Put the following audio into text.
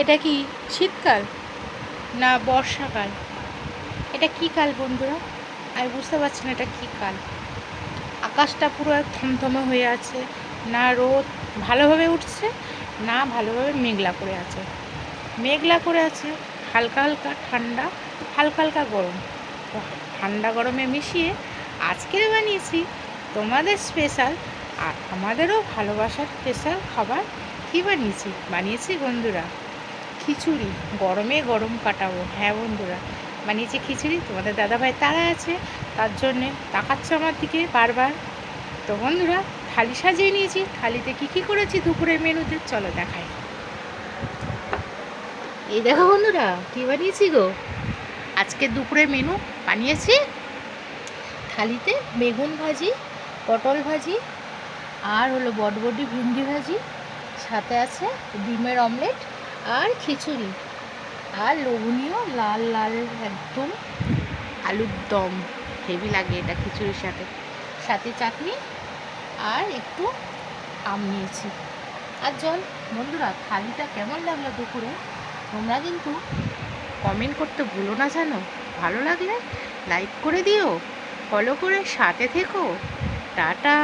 এটা কি শীতকাল না বর্ষাকাল? এটা কি কাল বন্ধুরা? আমি বুঝতে পারছি না এটা কি কাল। আকাশটা পুরো থমথমে হয়ে আছে, না রোদ ভালোভাবে উঠছে, না ভালোভাবে মেঘলা করে আছে। মেঘলা করে আছে, হালকা হালকা ঠান্ডা, হালকা হালকা গরম। তো ঠান্ডা গরমে মিশিয়ে আজকের বানিয়েছি তোমাদের স্পেশাল আর আমাদেরও ভালোবাসার স্পেশাল খাবার। কী বানিয়েছি বন্ধুরা খিচুড়ি। গরমে গরম কাটাবো। হ্যাঁ বন্ধুরা, বানিয়েছি খিচুড়ি। তোমাদের দাদাভাই তারা আছে, তার জন্যে তাকাচ্ছে আমার দিকে বারবার। তো বন্ধুরা, থালি সাজিয়ে নিয়েছি। থালিতে কী করেছি দুপুরের মেনুতে চলো দেখাই। এই দেখো বন্ধুরা, কী বানিয়েছি গো। আজকে দুপুরের মেনু বানিয়েছি থালিতে বেগুন ভাজি, পটল ভাজি, আর হলো বটবটি ভিন্ডি ভাজি, সাথে আছে ডিমের অমলেট আর খিচুড়ি, আর লোভনীয় লাল লাল একদম আলুর দম। হেভি লাগে এটা খিচুড়ির সাথে, সাথে চাটনি আর একটু আম নিয়েছি আর জল। বন্ধুরা, থালিটা কেমন লাগলো দুপুরে তোমরা কিন্তু কমেন্ট করতে ভুলো না জানো। ভালো লাগলে লাইক করে দিও, ফলো করে সাথে থেকো। টাটা।